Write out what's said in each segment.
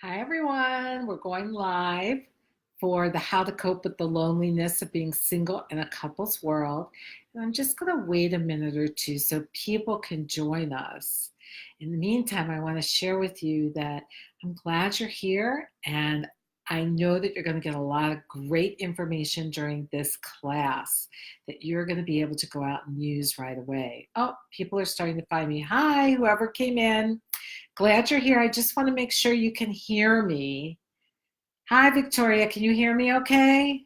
Hi, everyone. We're going live for the How to Cope with the Loneliness of Being Single in a Couple's World. And I'm just going to wait a minute or two so people can join us. In the meantime, I want to share with you that I'm glad you're here, and I know that you're going to get a lot of great information during this class that you're going to be able to go out and use right away. Oh, people are starting to find me. Hi, whoever came in. Glad you're here. I just want to make sure you can hear me. Hi, Victoria. Can you hear me okay?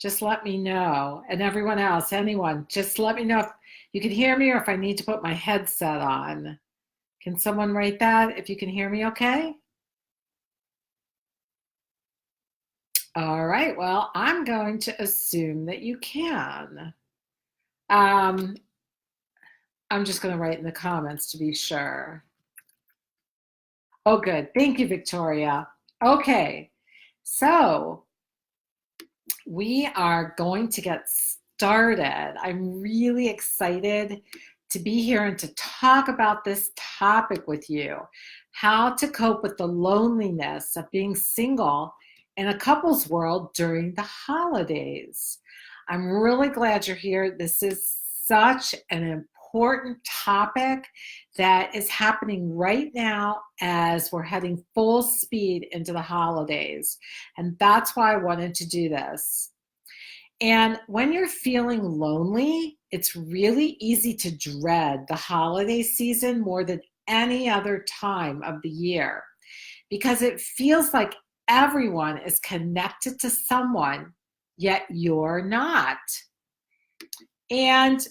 Just let me know. And everyone else, anyone, just let me know if you can hear me or if I need to put my headset on. Can someone write that if you can hear me okay? All right. Well, I'm going to assume that you can. Um, I'm just going to write in the comments to be sure. Oh, good. Thank you, Victoria. Okay. So we are going to get started. I'm really excited to be here and to talk about this topic with you, how to cope with the loneliness of being single in a couple's world during the holidays. I'm really glad you're here. This is such an important topic that is happening right now as we're heading full speed into the holidays. And that's why I wanted to do this. And when you're feeling lonely, it's really easy to dread the holiday season more than any other time of the year because it feels like everyone is connected to someone, yet you're not. And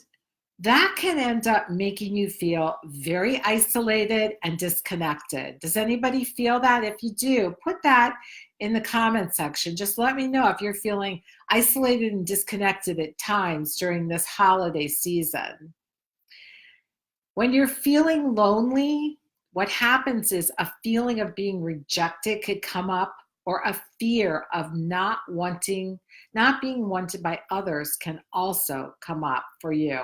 that can end up making you feel very isolated and disconnected. Does anybody feel that? If you do, put that in the comment section. Just let me know if you're feeling isolated and disconnected at times during this holiday season. When you're feeling lonely, what happens is a feeling of being rejected could come up, or a fear of not being wanted by others can also come up for you.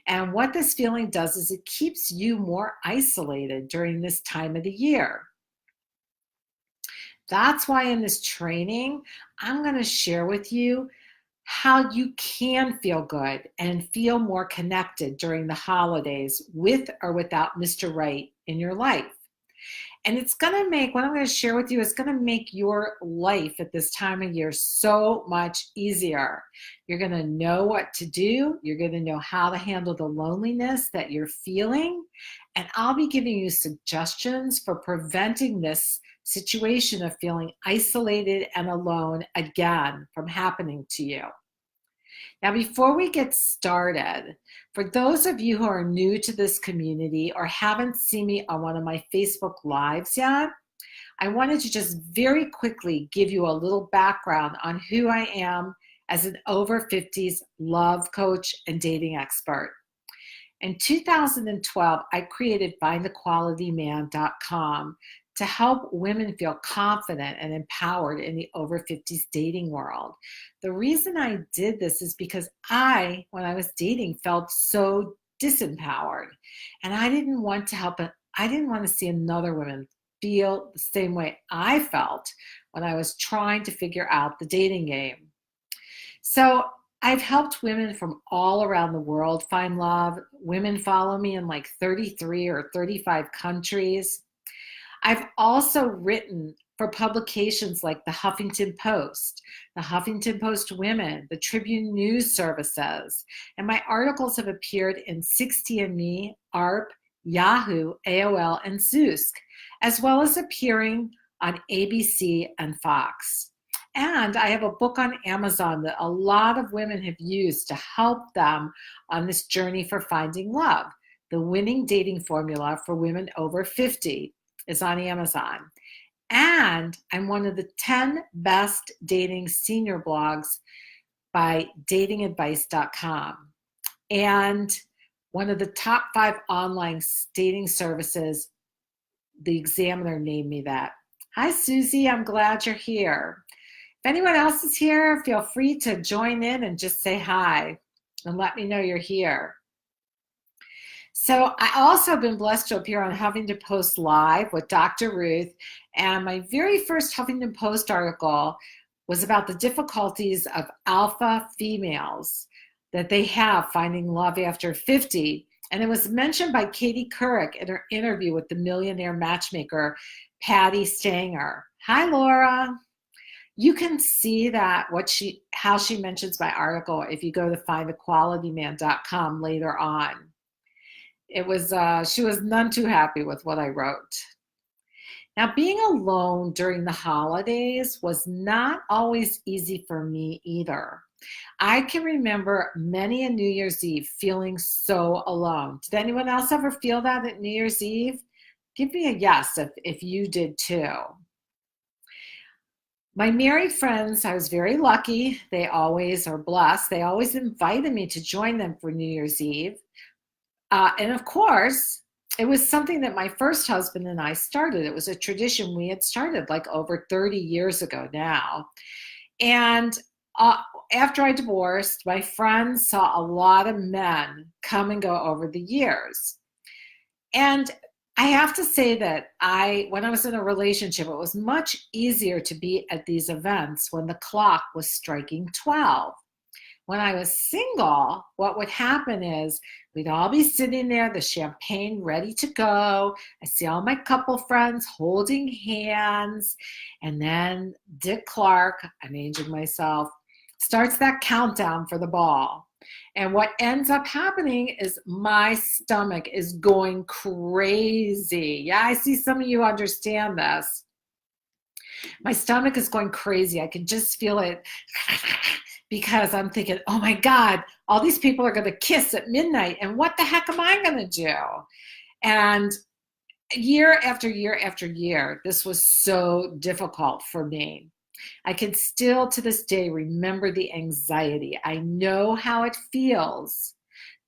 And what this feeling does is it keeps you more isolated during this time of the year. That's why in this training, I'm going to share with you how you can feel good and feel more connected during the holidays with or without Mr. Right in your life. And it's going to make, what I'm going to share with you is going to make your life at this time of year so much easier. You're going to know what to do. You're going to know how to handle the loneliness that you're feeling. And I'll be giving you suggestions for preventing this situation of feeling isolated and alone again from happening to you. Now, before we get started, for those of you who are new to this community or haven't seen me on one of my Facebook Lives yet, I wanted to just very quickly give you a little background on who I am as an over 50s love coach and dating expert. In 2012, I created findequalityman.com to help women feel confident and empowered in the over 50s dating world. The reason I did this is because when I was dating, felt so disempowered. And I didn't want to help it. I didn't want to see another woman feel the same way I felt when I was trying to figure out the dating game. So I've helped women from all around the world find love. Women follow me in like 33 or 35 countries. I've also written for publications like the Huffington Post, the Huffington Post Women, the Tribune News Services, and my articles have appeared in 60andMe, ARP, Yahoo, AOL, and Zoosk, as well as appearing on ABC and Fox. And I have a book on Amazon that a lot of women have used to help them on this journey for finding love. The Winning Dating Formula for Women Over 50 is on Amazon. And I'm one of the 10 best dating senior blogs by datingadvice.com. And one of the top 5 online dating services, the Examiner named me that. Hi, Susie. I'm glad you're here. If anyone else is here, feel free to join in and just say hi and let me know you're here. So I also have been blessed to appear on Huffington Post Live with Dr. Ruth. And my very first Huffington Post article was about the difficulties of alpha females that they have finding love after 50. And it was mentioned by Katie Couric in her interview with the millionaire matchmaker, Patty Stanger. Hi, Laura. You can see that how she mentions my article if you go to findequalityman.com later on. It was she was none too happy with what I wrote. Now, being alone during the holidays was not always easy for me either. I can remember many a New Year's Eve feeling so alone. Did anyone else ever feel that at New Year's Eve? Give me a yes if you did too. My married friends, I was very lucky. They always are blessed. They always invited me to join them for New Year's Eve. And of course, it was something that my first husband and I started. It was a tradition we had started like over 30 years ago now. And after I divorced, my friends saw a lot of men come and go over the years. And I have to say that when I was in a relationship, it was much easier to be at these events when the clock was striking 12. When I was single, what would happen is we'd all be sitting there, the champagne ready to go. I see all my couple friends holding hands. And then Dick Clark, I'm aging myself, starts that countdown for the ball. And what ends up happening is my stomach is going crazy. Yeah, I see some of you understand this. My stomach is going crazy. I can just feel it because I'm thinking, oh my God, all these people are going to kiss at midnight. And what the heck am I going to do? And year after year after year, this was so difficult for me. I can still to this day remember the anxiety. I know how it feels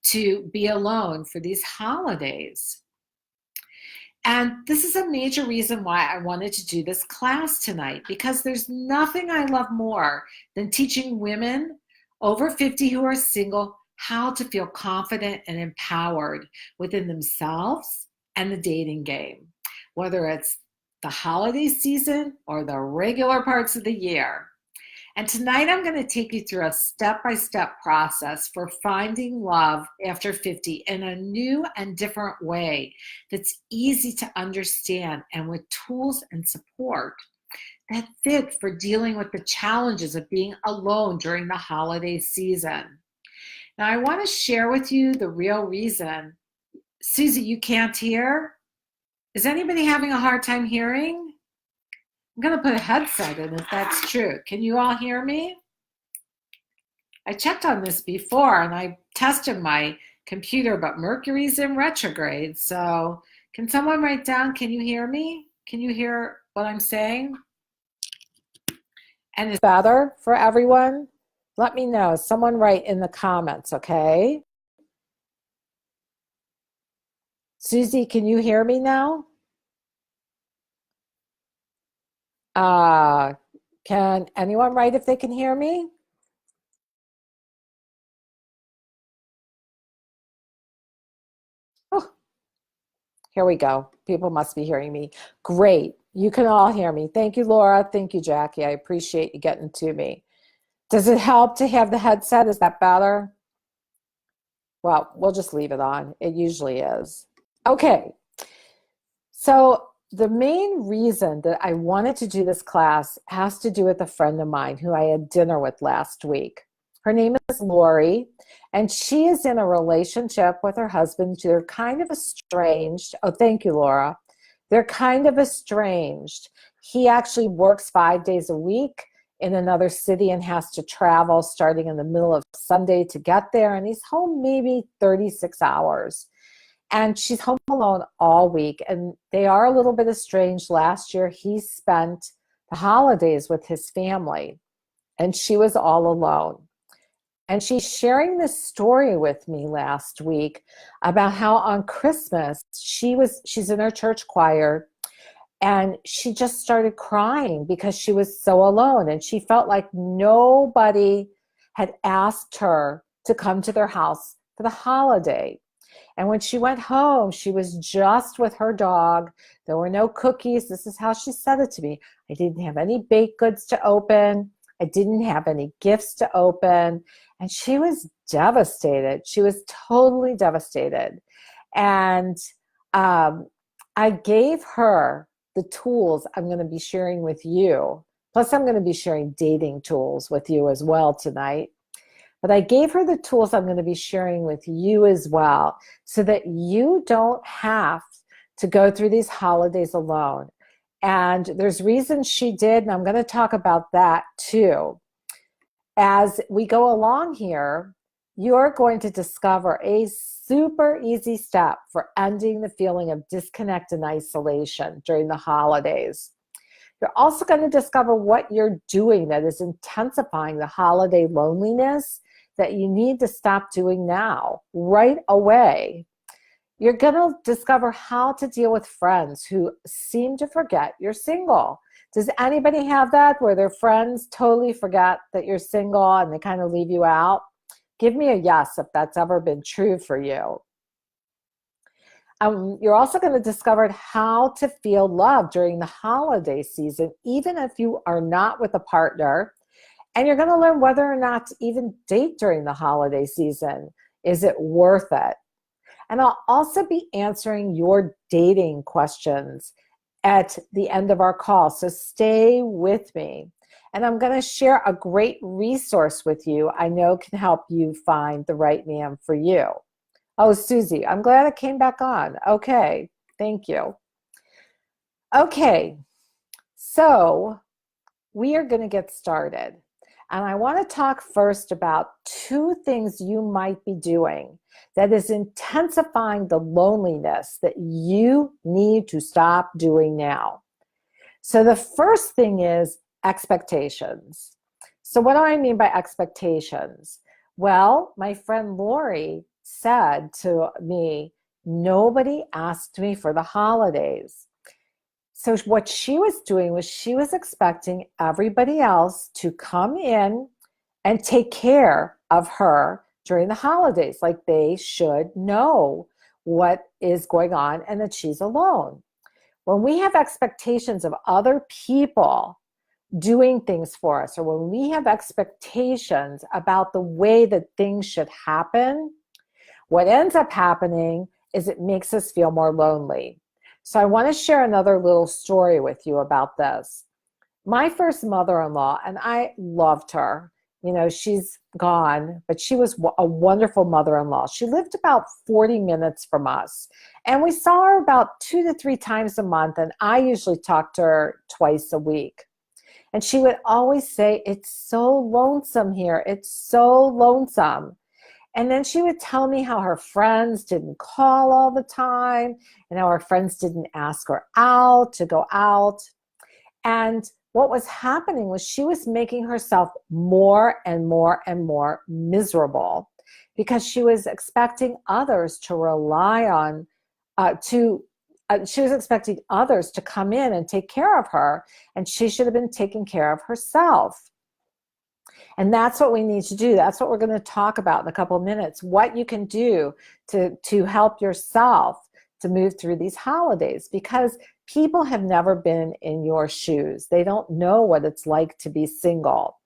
to be alone for these holidays. And this is a major reason why I wanted to do this class tonight, because there's nothing I love more than teaching women over 50 who are single how to feel confident and empowered within themselves and the dating game, whether it's the holiday season or the regular parts of the year. And tonight I'm going to take you through a step-by-step process for finding love after 50 in a new and different way that's easy to understand and with tools and support that fit for dealing with the challenges of being alone during the holiday season. Now, I want to share with you the real reason. Susie, you can't hear? Is anybody having a hard time hearing? I'm going to put a headset in if that's true. Can you all hear me? I checked on this before and I tested my computer, but Mercury's in retrograde. So can someone write down, can you hear me? Can you hear what I'm saying? And is better for everyone? Let me know. Someone write in the comments, okay? Susie, can you hear me now? Can anyone write if they can hear me? Oh, here we go. People must be hearing me. Great. You can all hear me. Thank you, Laura. Thank you, Jackie. I appreciate you getting to me. Does it help to have the headset? Is that better? Well, we'll just leave it on. It usually is. Okay. So the main reason that I wanted to do this class has to do with a friend of mine who I had dinner with last week. Her name is Lori, and she is in a relationship with her husband. They're kind of estranged. Oh, thank you, Laura. They're kind of estranged. He actually works 5 days a week in another city and has to travel starting in the middle of Sunday to get there, and he's home maybe 36 hours. And she's home alone all week, and they are a little bit estranged. Last year, he spent the holidays with his family, and she was all alone. And she's sharing this story with me last week about how on Christmas, she's in her church choir, and she just started crying because she was so alone, and she felt like nobody had asked her to come to their house for the holiday. And when she went home, she was just with her dog. There were no cookies. This is how she said it to me. I didn't have any baked goods to open. I didn't have any gifts to open. And she was devastated. She was totally devastated. And I gave her the tools I'm going to be sharing with you. Plus, I'm going to be sharing dating tools with you as well tonight. But I gave her the tools I'm going to be sharing with you as well, so that you don't have to go through these holidays alone. And there's reasons she did, and I'm going to talk about that too. As we go along here, you're going to discover a super easy step for ending the feeling of disconnect and isolation during the holidays. You're also going to discover what you're doing that is intensifying the holiday loneliness that you need to stop doing now, right away. You're going to discover how to deal with friends who seem to forget you're single. Does anybody have that, where their friends totally forget that you're single and they kind of leave you out? Give me a yes if that's ever been true for you. You're also going to discover how to feel love during the holiday season, even if you are not with a partner. And you're going to learn whether or not to even date during the holiday season. Is it worth it? And I'll also be answering your dating questions at the end of our call. So stay with me. And I'm going to share a great resource with you I know can help you find the right man for you. Oh, Susie, I'm glad I came back on. Okay, thank you. Okay, so we are going to get started. And I want to talk first about two things you might be doing that is intensifying the loneliness that you need to stop doing now. So the first thing is expectations. So what do I mean by expectations? Well, my friend Lori said to me, nobody asked me for the holidays. So what she was doing was she was expecting everybody else to come in and take care of her during the holidays. Like they should know what is going on and that she's alone. When we have expectations of other people doing things for us, or when we have expectations about the way that things should happen, what ends up happening is it makes us feel more lonely. So I want to share another little story with you about this. My first mother-in-law, and I loved her. You know, she's gone, but she was a wonderful mother-in-law. She lived about 40 minutes from us. And we saw her about 2 to 3 times a month, and I usually talked to her twice a week. And she would always say, it's so lonesome here. It's so lonesome. And then she would tell me how her friends didn't call all the time and how her friends didn't ask her out to go out. And what was happening was she was making herself more and more and more miserable because she was expecting others to rely on, she was expecting others to come in and take care of her, and she should have been taking care of herself. And that's what we need to do. That's what we're going to talk about in a couple of minutes, what you can do to help yourself to move through these holidays, because people have never been in your shoes. They don't know what it's like to be single,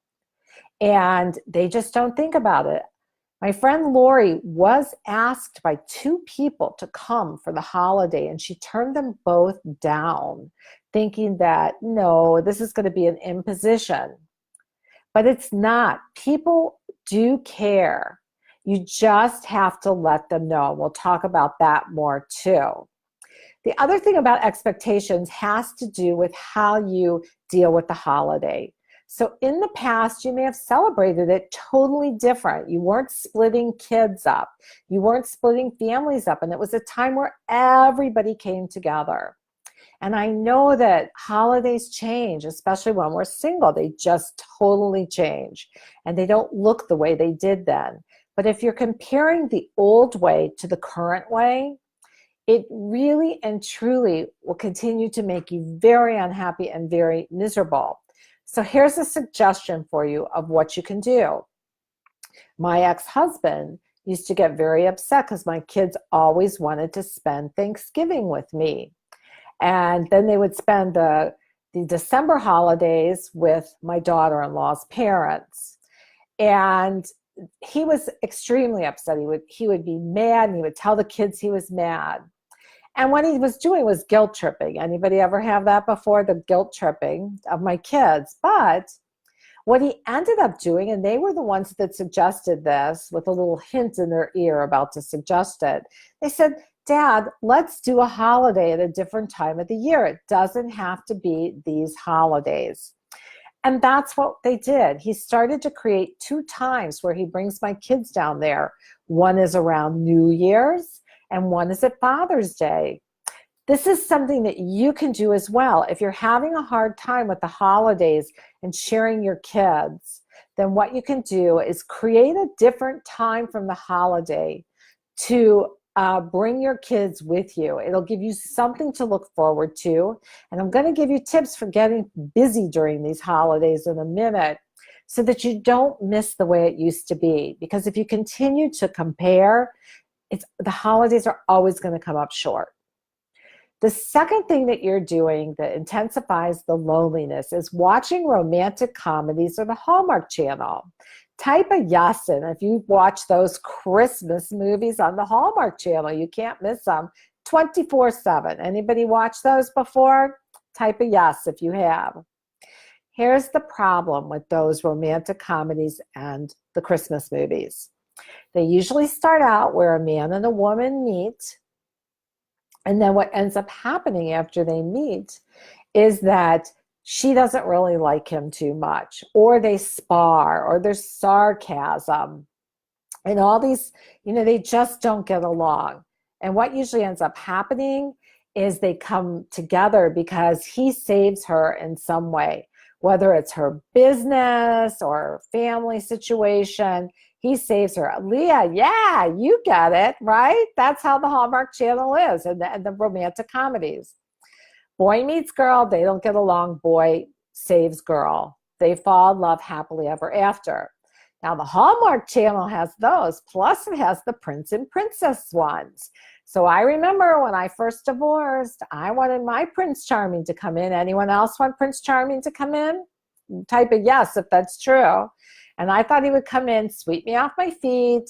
and they just don't think about it. My friend Lori was asked by 2 people to come for the holiday, and she turned them both down, thinking that, no, this is going to be an imposition. But it's not. People do care. You just have to let them know. We'll talk about that more too. The other thing about expectations has to do with how you deal with the holiday. So in the past, you may have celebrated it totally different. You weren't splitting kids up. You weren't splitting families up. And it was a time where everybody came together. And I know that holidays change, especially when we're single. They just totally change. And they don't look the way they did then. But if you're comparing the old way to the current way, it really and truly will continue to make you very unhappy and very miserable. So here's a suggestion for you of what you can do. My ex-husband used to get very upset because my kids always wanted to spend Thanksgiving with me. And then they would spend the December holidays with my daughter-in-law's parents. And he was extremely upset. He would be mad, and he would tell the kids he was mad. And what he was doing was guilt tripping. Anybody ever have that before? The guilt tripping of my kids. But what he ended up doing, and they were the ones that suggested this with a little hint in their ear about to suggest it. They said, Dad, let's do a holiday at a different time of the year. It doesn't have to be these holidays. And that's what they did. He started to create 2 times where he brings my kids down there. One is around New Year's and one is at Father's Day. This is something that you can do as well. If you're having a hard time with the holidays and sharing your kids, then what you can do is create a different time from the holiday to bring your kids with you. It'll give you something to look forward to. And I'm going to give you tips for getting busy during these holidays in a minute so that you don't miss the way it used to be. Because if you continue to compare, the holidays are always going to come up short. The second thing that you're doing that intensifies the loneliness is watching romantic comedies or the Hallmark Channel. Type a yes in if you watch those Christmas movies on the Hallmark Channel. You can't miss them 24/7. Anybody watch those before? Type a yes if you have. Here's the problem with those romantic comedies and the Christmas movies. They usually start out where a man and a woman meet. And then what ends up happening after they meet is that she doesn't really like him too much, or they spar, or there's sarcasm, and all these, they just don't get along. And what usually ends up happening is they come together because he saves her in some way, whether it's her business or family situation. He saves her. Leah, yeah, you get it, right? That's how the Hallmark Channel is, and the romantic comedies. Boy meets girl, they don't get along, boy saves girl. They fall in love happily ever after. Now, the Hallmark Channel has those, plus it has the prince and princess ones. So I remember when I first divorced, I wanted my Prince Charming to come in. Anyone else want Prince Charming to come in? Type a yes if that's true. And I thought he would come in, sweep me off my feet.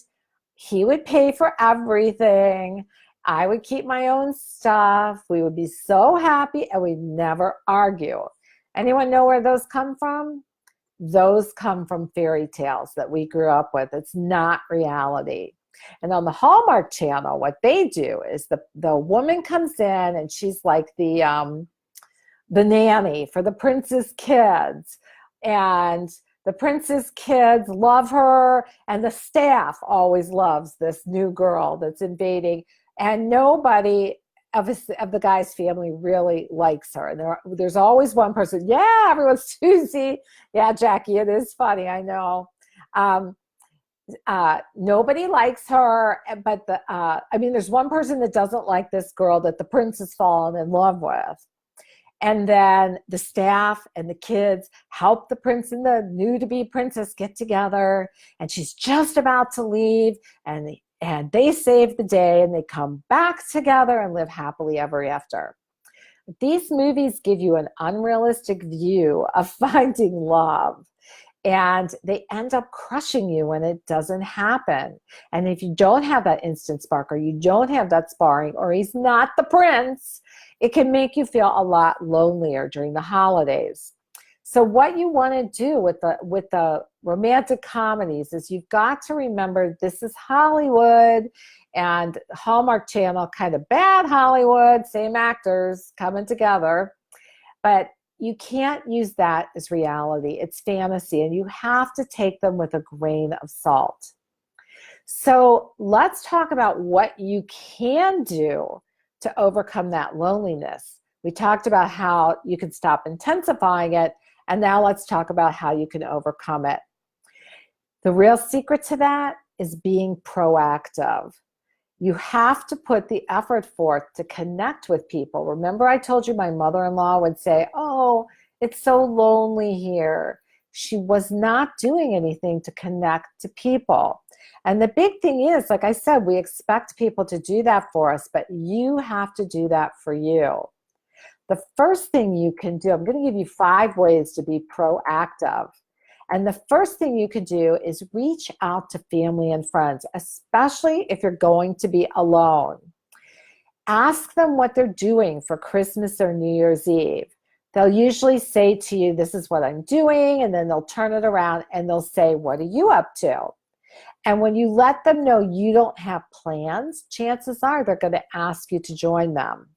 He would pay for everything. I would keep my own stuff. We would be so happy and we'd never argue. Anyone know where those come from? Those come from fairy tales that we grew up with. It's not reality. And on the Hallmark Channel, what they do is the woman comes in and she's like the nanny for the prince's kids. And the prince's kids love her, and the staff always loves this new girl that's invading. And nobody of the guy's family really likes her. And there's always one person, yeah, everyone's Susie. Yeah, Jackie, it is funny, I know. Nobody likes her, but there's one person that doesn't like this girl that the prince has fallen in love with. And then the staff and the kids help the prince and the new-to-be princess get together. And she's just about to leave. And they save the day. And they come back together and live happily ever after. These movies give you an unrealistic view of finding love. And they end up crushing you when it doesn't happen. And if you don't have that instant spark, or you don't have that sparring, or he's not the prince, it can make you feel a lot lonelier during the holidays. So what you want to do with the romantic comedies is you've got to remember this is Hollywood, and Hallmark Channel, kind of bad Hollywood, same actors coming together. But you can't use that as reality. It's fantasy, and you have to take them with a grain of salt. So let's talk about what you can do to overcome that loneliness. We talked about how you can stop intensifying it, and now let's talk about how you can overcome it. The real secret to that is being proactive. You have to put the effort forth to connect with people. Remember I told you my mother-in-law would say, oh, it's so lonely here. she was not doing anything to connect to people. And the big thing is, like I said, we expect people to do that for us, but you have to do that for you. The first thing you can do, I'm going to give you 5 ways to be proactive. And the first thing you can do is reach out to family and friends, especially if you're going to be alone. Ask them what they're doing for Christmas or New Year's Eve. They'll usually say to you, this is what I'm doing, and then they'll turn it around and they'll say, what are you up to? And when you let them know you don't have plans, chances are they're going to ask you to join them.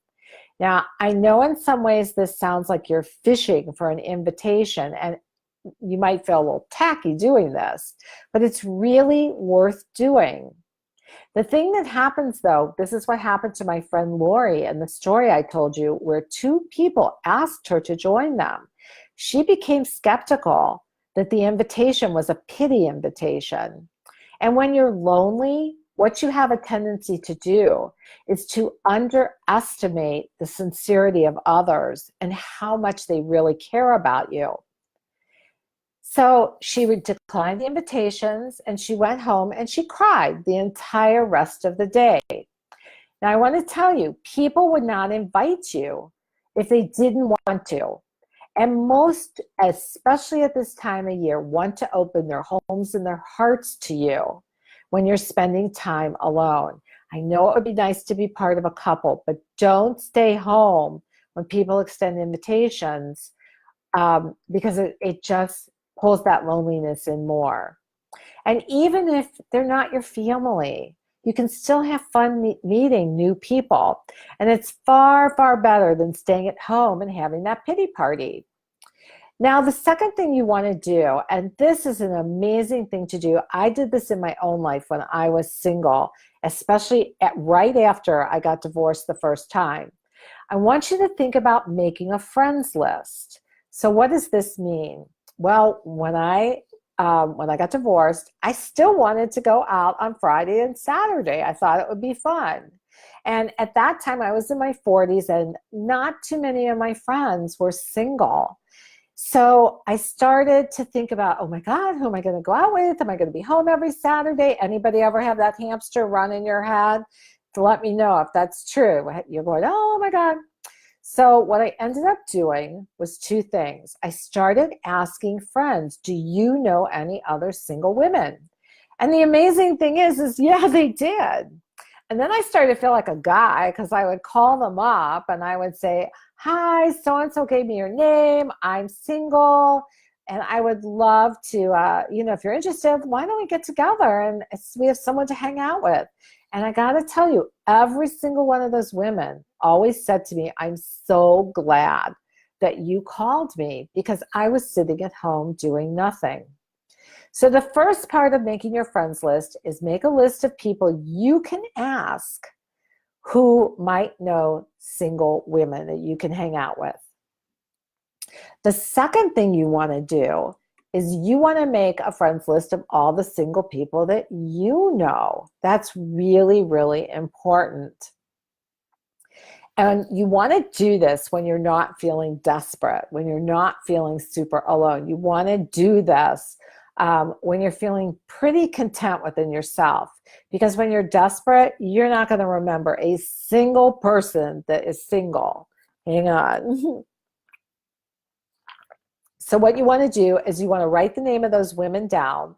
Now, I know in some ways this sounds like you're fishing for an invitation, and you might feel a little tacky doing this, but it's really worth doing. The thing that happens, though, this is what happened to my friend Lori in the story I told you, where 2 people asked her to join them. She became skeptical that the invitation was a pity invitation. And when you're lonely, what you have a tendency to do is to underestimate the sincerity of others and how much they really care about you. So she would decline the invitations, and she went home and she cried the entire rest of the day. Now, I want to tell you, people would not invite you if they didn't want to. And most, especially at this time of year, want to open their homes and their hearts to you when you're spending time alone. I know it would be nice to be part of a couple, but don't stay home when people extend invitations, because it just pulls that loneliness in more. And even if they're not your family, you can still have fun meeting new people. And it's far, far better than staying at home and having that pity party. Now, the second thing you want to do, and this is an amazing thing to do, I did this in my own life when I was single, especially right after I got divorced the first time. I want you to think about making a friends list. So what does this mean? Well, when I got divorced, I still wanted to go out on Friday and Saturday. I thought it would be fun. And at that time, I was in my 40s, and not too many of my friends were single. So I started to think about, oh my God, who am I going to go out with? Am I going to be home every Saturday? Anybody ever have that hamster run in your head? To let me know if that's true. You're going, oh my God. So what I ended up doing was 2 things. I started asking friends, do you know any other single women? And the amazing thing is yeah, they did. And then I started to feel like a guy, because I would call them up and I would say, hi, so-and-so gave me your name, I'm single, and I would love to, if you're interested, why don't we get together and we have someone to hang out with? And I got to tell you, every single one of those women always said to me, I'm so glad that you called me, because I was sitting at home doing nothing. So the first part of making your friends list is make a list of people you can ask who might know single women that you can hang out with. The second thing you want to do is you want to make a friends list of all the single people that you know. That's really, really important. And you want to do this when you're not feeling desperate, when you're not feeling super alone. You want to do this when you're feeling pretty content within yourself. Because when you're desperate, you're not going to remember a single person that is single. Hang on. So what you want to do is you want to write the name of those women down.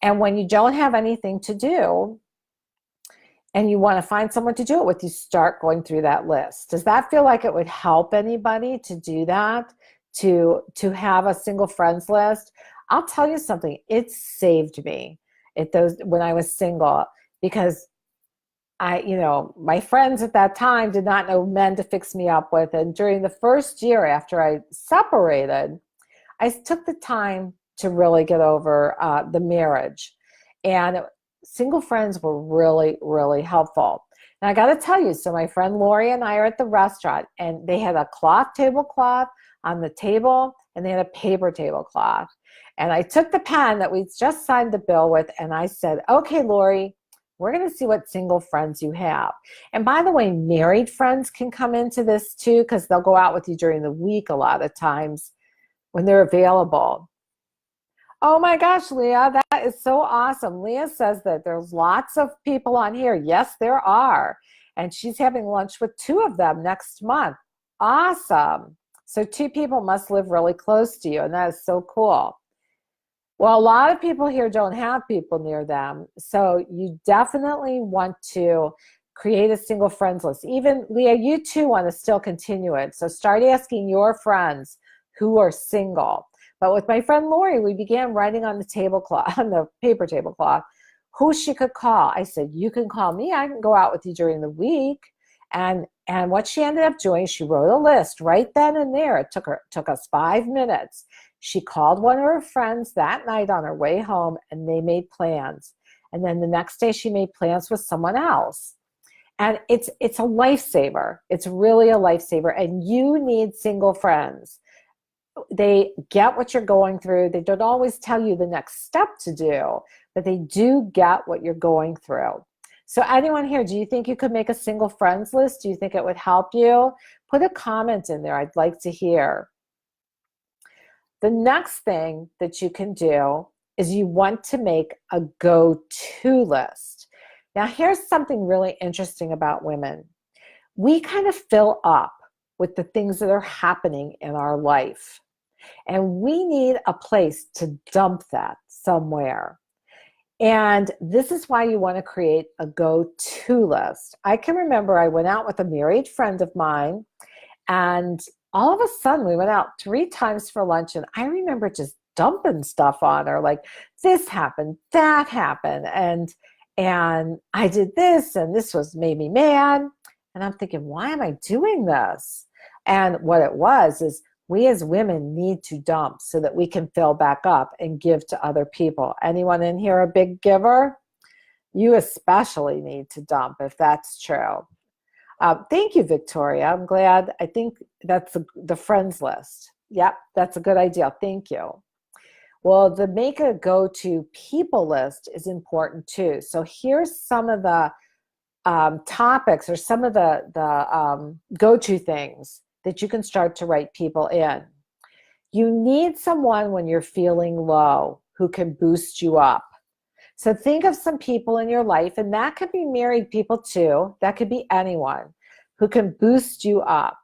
And when you don't have anything to do, and you want to find someone to do it with, you start going through that list. Does that feel like it would help anybody to do that, to have a single friends list? I'll tell you something, it saved me when I was single, because my friends at that time did not know men to fix me up with. And during the first year after I separated, I took the time to really get over the marriage. And single friends were really, really helpful. And I got to tell you, so my friend Lori and I are at the restaurant, and they had a cloth tablecloth on the table, and they had a paper tablecloth. And I took the pen that we just signed the bill with, and I said, okay, Lori, we're going to see what single friends you have. And by the way, married friends can come into this too, because they'll go out with you during the week a lot of times when they're available. Oh my gosh, Leah, that is so awesome. Leah says that there's lots of people on here. Yes, there are. And she's having lunch with two of them next month. Awesome. So two people must live really close to you, and that is so cool. Well, a lot of people here don't have people near them. So you definitely want to create a single friends list. Even Leah, you too want to still continue it. So start asking your friends who are single. But with my friend Lori, we began writing on the tablecloth, on the paper tablecloth, who she could call. I said, you can call me. I can go out with you during the week. And what she ended up doing, she wrote a list right then and there. It took us 5 minutes. She called one of her friends that night on her way home, and they made plans. And then the next day, she made plans with someone else. And it's a lifesaver. It's really a lifesaver. And you need single friends. They get what you're going through. They don't always tell you the next step to do, but they do get what you're going through. So anyone here, do you think you could make a single friends list? Do you think it would help you? Put a comment in there. I'd like to hear. The next thing that you can do is you want to make a go-to list. Now, here's something really interesting about women. We kind of fill up with the things that are happening in our life, and we need a place to dump that somewhere. And this is why you want to create a go-to list. I can remember I went out with a married friend of mine, and all of a sudden we went out 3 times for lunch, and I remember just dumping stuff on her, like this happened, that happened, and I did this, and this was made me mad. And I'm thinking, why am I doing this? And what it was is we as women need to dump so that we can fill back up and give to other people. Anyone in here a big giver? You especially need to dump if that's true. Thank you, Victoria. I'm glad. I think that's the friends list. Yep, that's a good idea. Thank you. Well, the make a go-to people list is important too. So here's some of the topics or some of the go-to things that you can start to write people in. You need someone when you're feeling low who can boost you up. So think of some people in your life, and that could be married people too. That could be anyone who can boost you up.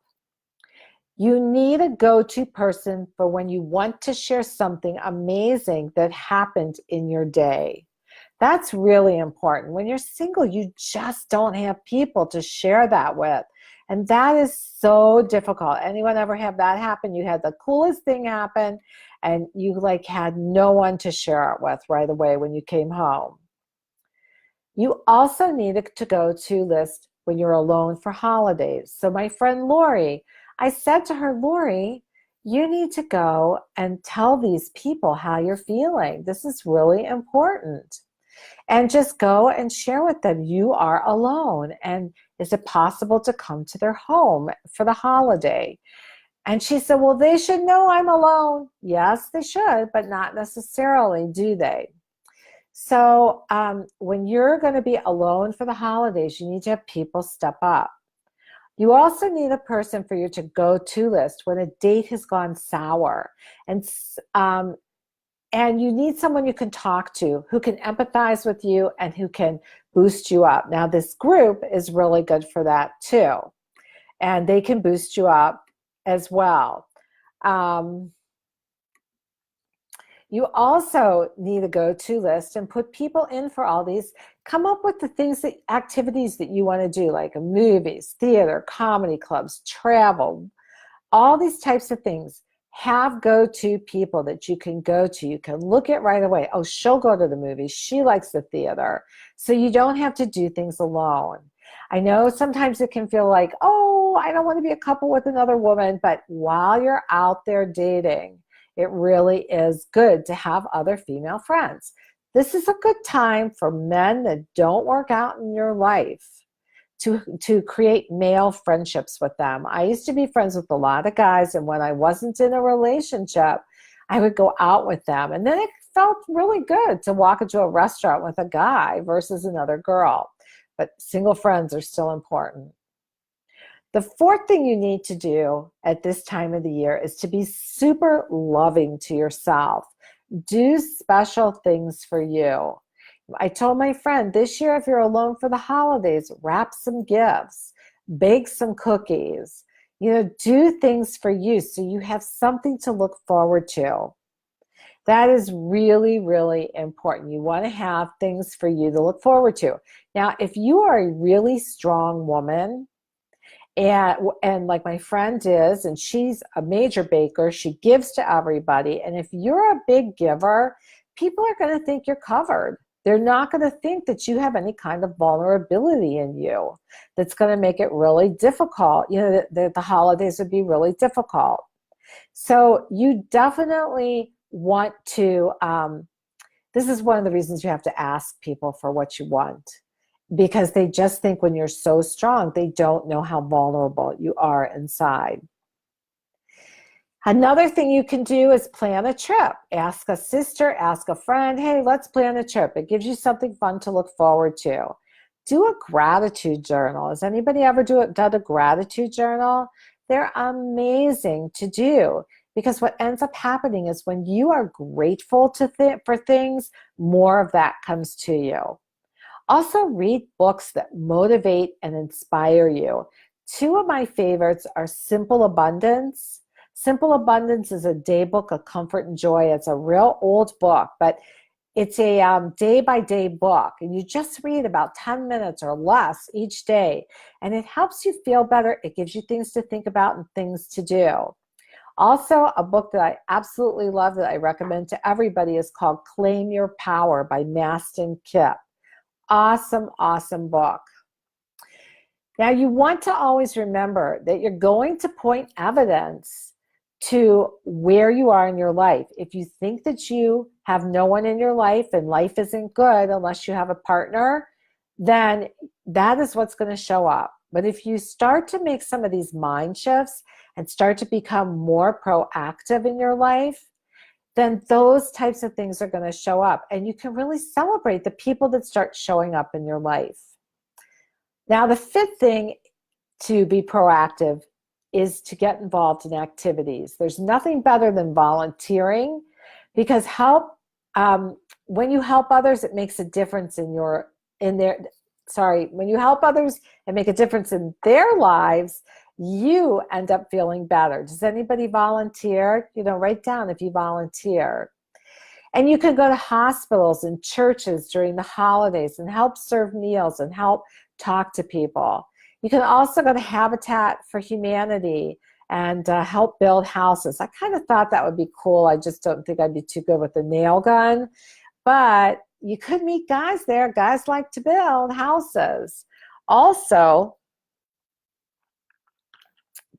You need a go-to person for when you want to share something amazing that happened in your day. That's really important. When you're single, you just don't have people to share that with. And that is so difficult. Anyone ever have that happen? You had the coolest thing happen and you like had no one to share it with right away when you came home. You also need a to-go-to list when you're alone for holidays. So my friend Lori, I said to her, Lori, you need to go and tell these people how you're feeling. This is really important. And just go and share with them you are alone. And is it possible to come to their home for the holiday? And she said, well, they should know I'm alone. Yes, they should, but not necessarily, do they? So when you're going to be alone for the holidays, you need to have people step up. You also need a person for your to-go-to list when a date has gone sour. And you need someone you can talk to who can empathize with you and who can boost you up. Now, this group is really good for that too. And they can boost you up as well. You also need a go-to list and put people in for all these. Come up with the things, activities that you want to do, like movies, theater, comedy clubs, travel, all these types of things. Have go-to people that you can go to. You can look at right away. Oh, she'll go to the movies. She likes the theater. So you don't have to do things alone. I know sometimes it can feel like, oh, I don't want to be a couple with another woman. But while you're out there dating, it really is good to have other female friends. This is a good time for men that don't work out in your life to create male friendships with them. I used to be friends with a lot of guys, and when I wasn't in a relationship, I would go out with them. And then it felt really good to walk into a restaurant with a guy versus another girl. But single friends are still important. The fourth thing you need to do at this time of the year is to be super loving to yourself. Do special things for you. I told my friend this year, if you're alone for the holidays, wrap some gifts, bake some cookies, do things for you so you have something to look forward to. That is really, really important. You want to have things for you to look forward to. Now, if you are a really strong woman, and like my friend is, and she's a major baker, she gives to everybody. And if you're a big giver, people are going to think you're covered. They're not going to think that you have any kind of vulnerability in you that's going to make it really difficult. The holidays would be really difficult. So you definitely want to, this is one of the reasons you have to ask people for what you want, because they just think when you're so strong, they don't know how vulnerable you are inside. Another thing you can do is plan a trip. Ask a sister, ask a friend, hey, let's plan a trip. It gives you something fun to look forward to. Do a gratitude journal. Has anybody ever done a gratitude journal? They're amazing to do, because what ends up happening is when you are grateful for things, more of that comes to you. Also, read books that motivate and inspire you. Two of my favorites are Simple Abundance. Simple Abundance is a day book of comfort and joy. It's a real old book, but it's a day-by-day book, and you just read about 10 minutes or less each day, and it helps you feel better. It gives you things to think about and things to do. Also, a book that I absolutely love that I recommend to everybody is called Claim Your Power by Mastin Kipp. Awesome, awesome book. Now, you want to always remember that you're going to point evidence to where you are in your life. If you think that you have no one in your life and life isn't good unless you have a partner, then that is what's going to show up. But if you start to make some of these mind shifts and start to become more proactive in your life, then those types of things are going to show up. And you can really celebrate the people that start showing up in your life. Now, the fifth thing to be proactive is to get involved in activities. There's nothing better than volunteering, because when you help others, it makes a difference when you help others and make a difference in their lives, you end up feeling better. Does anybody volunteer? Write down if you volunteer. And you can go to hospitals and churches during the holidays and help serve meals and help talk to people. You can also go to Habitat for Humanity and help build houses. I kind of thought that would be cool. I just don't think I'd be too good with a nail gun. But you could meet guys there. Guys like to build houses. Also,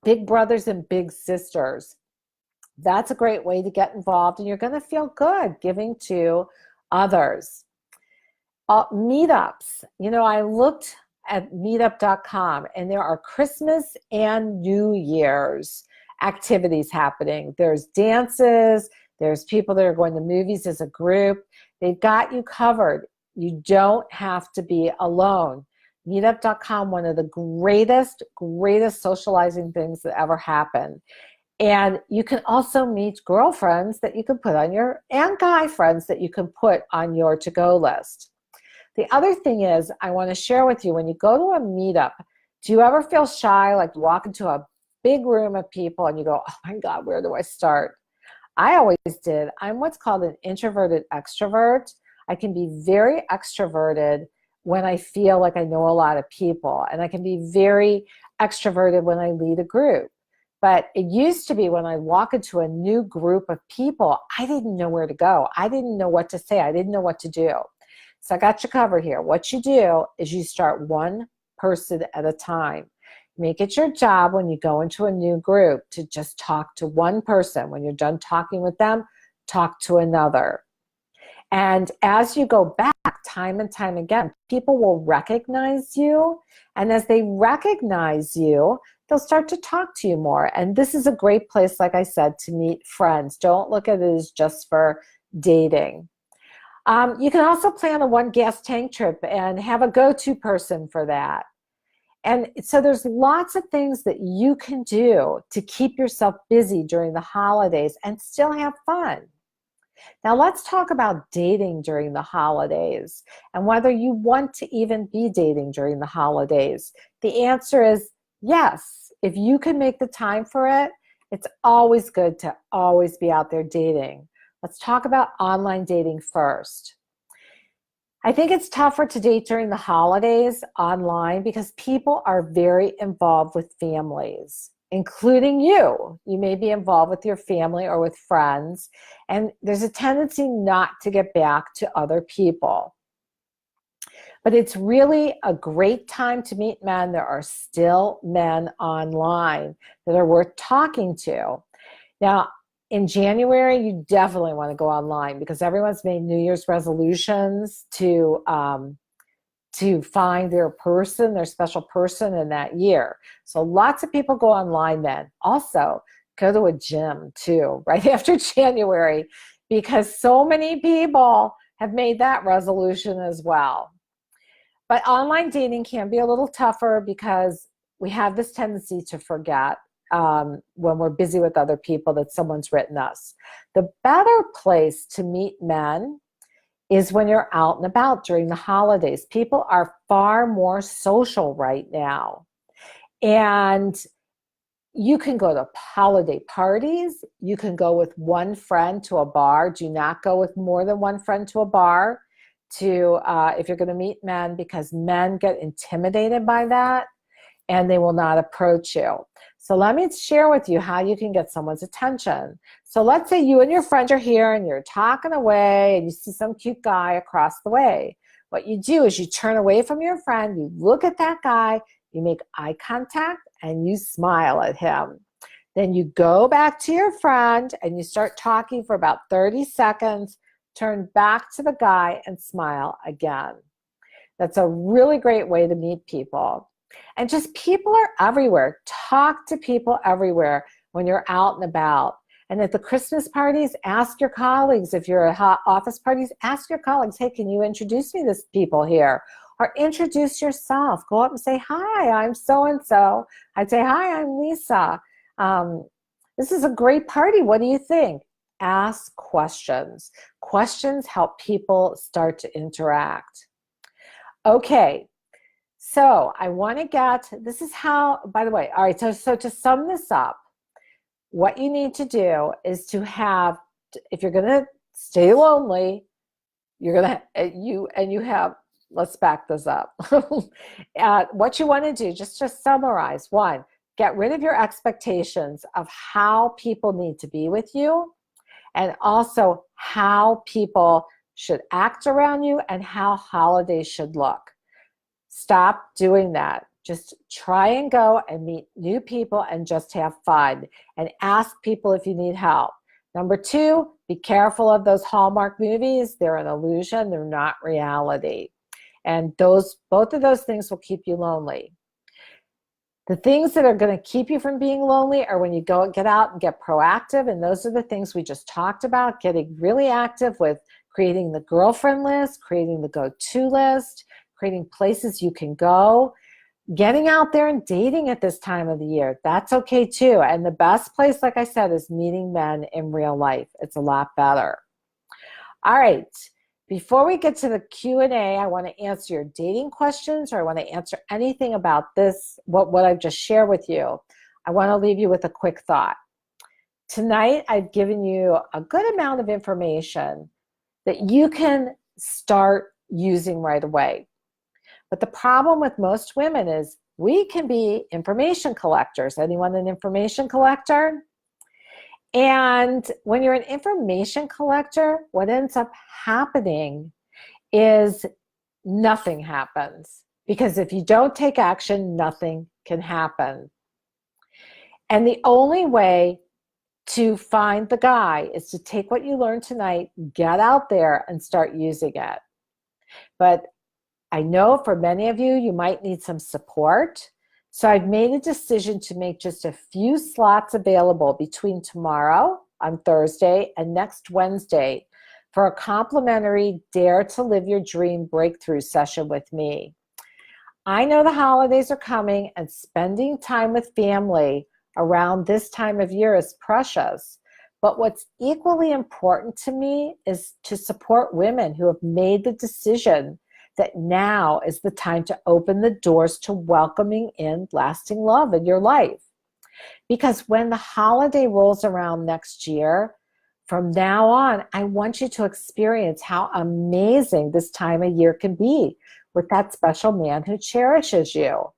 Big Brothers and Big Sisters. That's a great way to get involved, and you're going to feel good giving to others. Meetups. I looked at meetup.com, and there are Christmas and New Year's activities happening. There's dances. There's people that are going to movies as a group. They've got you covered. You don't have to be alone. Meetup.com, one of the greatest socializing things that ever happened. And you can also meet girlfriends that you can put on and guy friends that you can put on your to-go list. The other thing is, I want to share with you, when you go to a meetup, do you ever feel shy, like you walk into a big room of people and you go, oh my God, where do I start? I always did. I'm what's called an introverted extrovert. I can be very extroverted when I feel like I know a lot of people, and I can be very extroverted when I lead a group. But it used to be when I walk into a new group of people, I didn't know where to go. I didn't know what to say. I didn't know what to do. So I got you covered here. What you do is you start one person at a time. Make it your job when you go into a new group to just talk to one person. When you're done talking with them, talk to another. And as you go back time and time again, people will recognize you. And as they recognize you, they'll start to talk to you more. And this is a great place, like I said, to meet friends. Don't look at it as just for dating. You can also plan a one gas tank trip and have a go-to person for that. And so there's lots of things that you can do to keep yourself busy during the holidays and still have fun. Now, let's talk about dating during the holidays and whether you want to even be dating during the holidays. The answer is yes. If you can make the time for it, it's always good to always be out there dating. Let's talk about online dating first. I think it's tougher to date during the holidays online because people are very involved with families, including you. You may be involved with your family or with friends, and there's a tendency not to get back to other people. But it's really a great time to meet men. There are still men online that are worth talking to. Now, in January, you definitely want to go online because everyone's made New Year's resolutions to find their person, their special person in that year. So lots of people go online then. Also, go to a gym too, right after January, because so many people have made that resolution as well. But online dating can be a little tougher because we have this tendency to forget when we're busy with other people that someone's written us. The better place to meet men is when you're out and about during the holidays. People are far more social right now. And you can go to holiday parties. You can go with one friend to a bar. Do not go with more than one friend to a bar if you're going to meet men, because men get intimidated by that and they will not approach you. So let me share with you how you can get someone's attention. So let's say you and your friend are here and you're talking away and you see some cute guy across the way. What you do is you turn away from your friend, you look at that guy, you make eye contact, and you smile at him. Then you go back to your friend and you start talking for about 30 seconds, turn back to the guy and smile again. That's a really great way to meet people. And just people are everywhere. Talk to people everywhere when you're out and about. And at the Christmas parties, ask your colleagues. If you're at office parties, ask your colleagues, hey, can you introduce me to people here? Or introduce yourself. Go up and say, hi, I'm so-and-so. I'd say, hi, I'm Lisa. This is a great party. What do you think? Ask questions. Questions help people start to interact. Okay. So I want to this is how, by the way, all right, so to sum this up, what you need to do is to have, if you're going to stay lonely, you're going to, let's back this up. What you want to do, just to summarize, one, get rid of your expectations of how people need to be with you, and also how people should act around you and how holidays should look. Stop doing that. Just try and go and meet new people and just have fun and ask people if you need help. Number two, be careful of those Hallmark movies. They're an illusion. They're not reality. And both of those things will keep you lonely. The things that are going to keep you from being lonely are when you get out and get proactive. And those are the things we just talked about, getting really active with creating the girlfriend list, creating the go-to list, creating places you can go, getting out there and dating at this time of the year. That's okay too. And the best place, like I said, is meeting men in real life. It's a lot better. All right. Before we get to the Q&A, I want to answer your dating questions, or I want to answer anything about this, what I've just shared with you. I want to leave you with a quick thought. Tonight, I've given you a good amount of information that you can start using right away. But the problem with most women is we can be information collectors. Anyone an information collector? And when you're an information collector, what ends up happening is nothing happens. Because if you don't take action, nothing can happen. And the only way to find the guy is to take what you learned tonight, get out there and start using it. But I know for many of you, you might need some support. So I've made a decision to make just a few slots available between tomorrow on Thursday and next Wednesday for a complimentary Dare to Live Your Dream breakthrough session with me. I know the holidays are coming, and spending time with family around this time of year is precious. But what's equally important to me is to support women who have made the decision that now is the time to open the doors to welcoming in lasting love in your life. Because when the holiday rolls around next year, from now on, I want you to experience how amazing this time of year can be with that special man who cherishes you.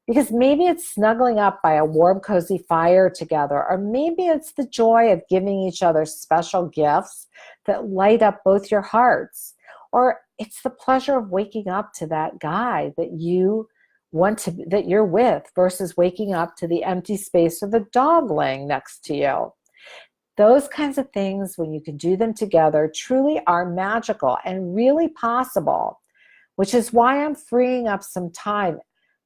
Because maybe it's snuggling up by a warm, cozy fire together, or maybe it's the joy of giving each other special gifts that light up both your hearts, or it's the pleasure of waking up to that guy that you're with versus waking up to the empty space of the dog laying next to you. Those kinds of things, when you can do them together, truly are magical and really possible, which is why I'm freeing up some time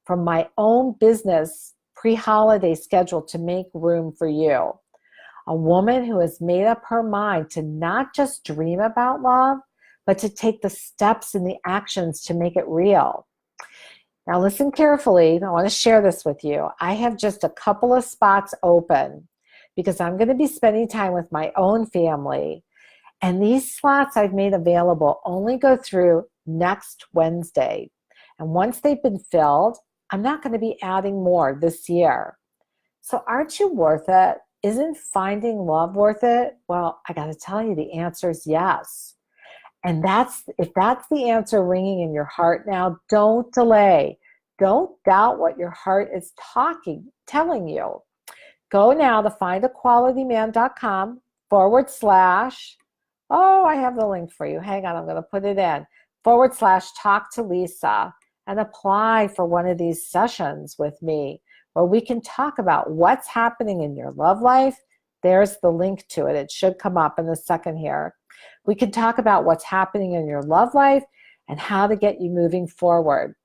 from my own business pre-holiday schedule to make room for you. A woman who has made up her mind to not just dream about love, but to take the steps and the actions to make it real. Now listen carefully. I want to share this with you. I have just a couple of spots open because I'm going to be spending time with my own family. And these slots I've made available only go through next Wednesday. And once they've been filled, I'm not going to be adding more this year. So aren't you worth it? Isn't finding love worth it? Well, I got to tell you, the answer is yes. And if that's the answer ringing in your heart now, don't delay. Don't doubt what your heart is telling you. Go now to findaqualityman.com/, oh, I have the link for you. Hang on, I'm going to put it in, /talk to Lisa, and apply for one of these sessions with me where we can talk about what's happening in your love life. There's the link to it. It should come up in a second here. We can talk about what's happening in your love life and how to get you moving forward.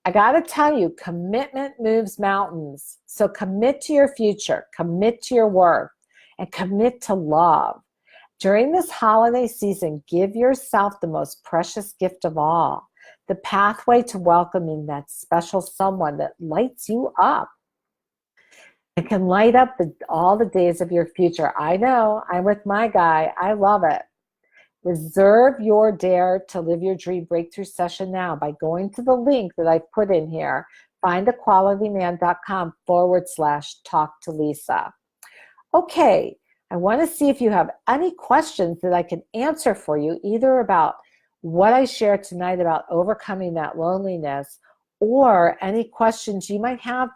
I got to tell you, commitment moves mountains. So commit to your future, commit to your work, and commit to love. During this holiday season, give yourself the most precious gift of all, the pathway to welcoming that special someone that lights you up. It can light up all the days of your future. I know, I'm with my guy. I love it. Reserve your Dare to Live Your Dream Breakthrough session now by going to the link that I've put in here, findaqualityman.com/talk to Lisa. Okay, I want to see if you have any questions that I can answer for you, either about what I shared tonight about overcoming that loneliness, or any questions you might have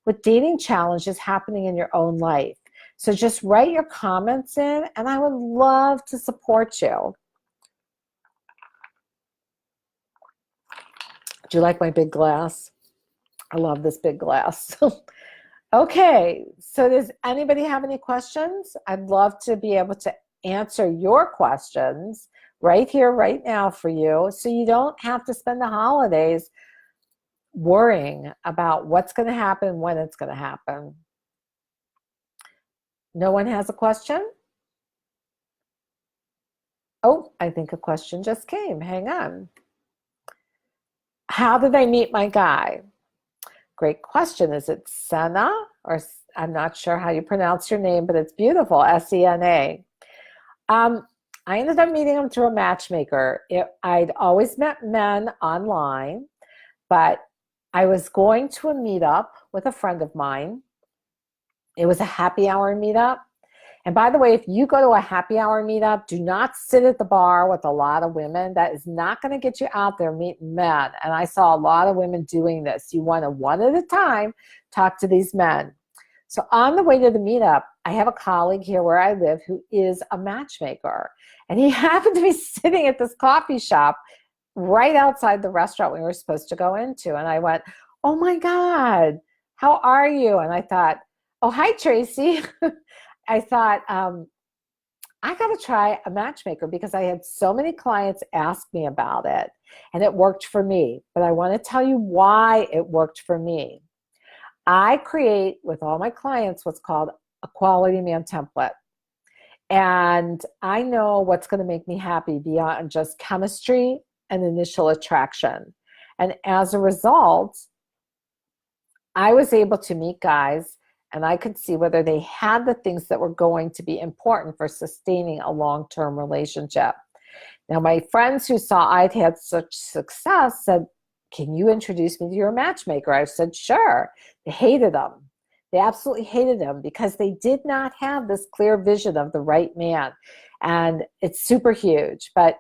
with dating challenges happening in your own life. So just write your comments in, and I would love to support you. Do you like my big glass? I love this big glass. Okay, so does anybody have any questions? I'd love to be able to answer your questions right here, right now for you, so you don't have to spend the holidays worrying about what's going to happen, when it's going to happen. No one has a question? Oh, I think a question just came. Hang on. How did I meet my guy? Great question. Is it Sena? Or I'm not sure how you pronounce your name, but it's beautiful, S-E-N-A. I ended up meeting him through a matchmaker. I'd always met men online, but I was going to a meetup with a friend of mine. It was a happy hour meetup. And by the way, if you go to a happy hour meetup, do not sit at the bar with a lot of women. That is not going to get you out there meeting men. And I saw a lot of women doing this. You want to, one at a time, talk to these men. So on the way to the meetup, I have a colleague here where I live who is a matchmaker. And he happened to be sitting at this coffee shop right outside the restaurant we were supposed to go into. And I went, oh my God, how are you? And I thought, oh, hi, Tracy. I thought, I got to try a matchmaker because I had so many clients ask me about it, and it worked for me. But I want to tell you why it worked for me. I create with all my clients what's called a Quality Man template. And I know what's going to make me happy beyond just chemistry and initial attraction. And as a result, I was able to meet guys and I could see whether they had the things that were going to be important for sustaining a long-term relationship. Now, my friends who saw I'd had such success said, can you introduce me to your matchmaker? I said, sure. They hated him. They absolutely hated him because they did not have this clear vision of the right man. And it's super huge, but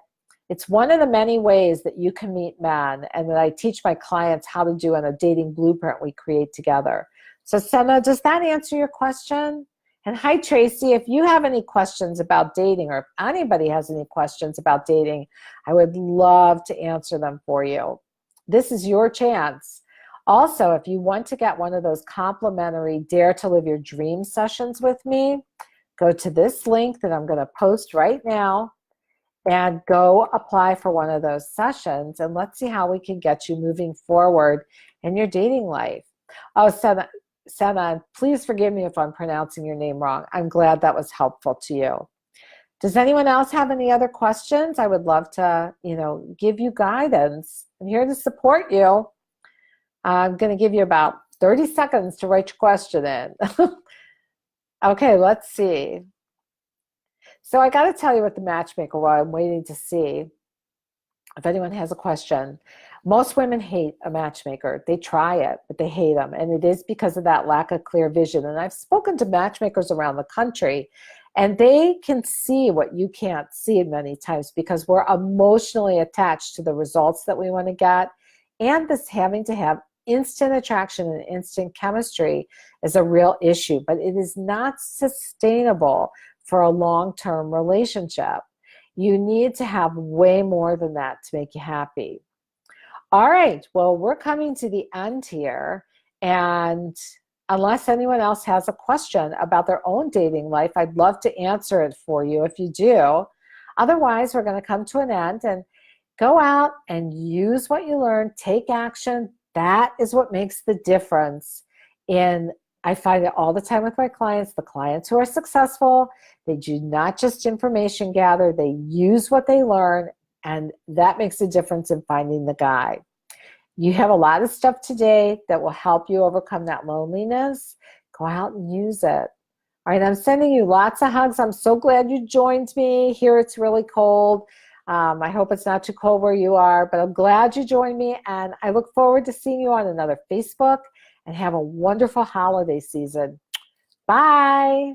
it's one of the many ways that you can meet men and that I teach my clients how to do in a dating blueprint we create together. So Senna, does that answer your question? And hi, Tracy, if you have any questions about dating or if anybody has any questions about dating, I would love to answer them for you. This is your chance. Also, if you want to get one of those complimentary Dare to Live Your Dream sessions with me, go to this link that I'm going to post right now and go apply for one of those sessions, and let's see how we can get you moving forward in your dating life. Oh, Senna, please forgive me if I'm pronouncing your name wrong. I'm glad that was helpful to you. Does anyone else have any other questions? I would love to, give you guidance. I'm here to support you. I'm going to give you about 30 seconds to write your question in. Okay, let's see. So I got to tell you what the matchmaker, while I'm waiting to see if anyone has a question. Most women hate a matchmaker. They try it, but they hate them. And it is because of that lack of clear vision. And I've spoken to matchmakers around the country, and they can see what you can't see many times because we're emotionally attached to the results that we want to get. And this having to have instant attraction and instant chemistry is a real issue, but it is not sustainable for a long-term relationship. You need to have way more than that to make you happy. All right, well, we're coming to the end here, and unless anyone else has a question about their own dating life, I'd love to answer it for you if you do. Otherwise, we're going to come to an end, and go out and use what you learned, take action. That is what makes the difference. I find it all the time with my clients, the clients who are successful, they do not just information gather, they use what they learn, and that makes a difference in finding the guy. You have a lot of stuff today that will help you overcome that loneliness. Go out and use it. All right, I'm sending you lots of hugs. I'm so glad you joined me. Here it's really cold. I hope it's not too cold where you are, but I'm glad you joined me, and I look forward to seeing you on another Facebook, and have a wonderful holiday season. Bye.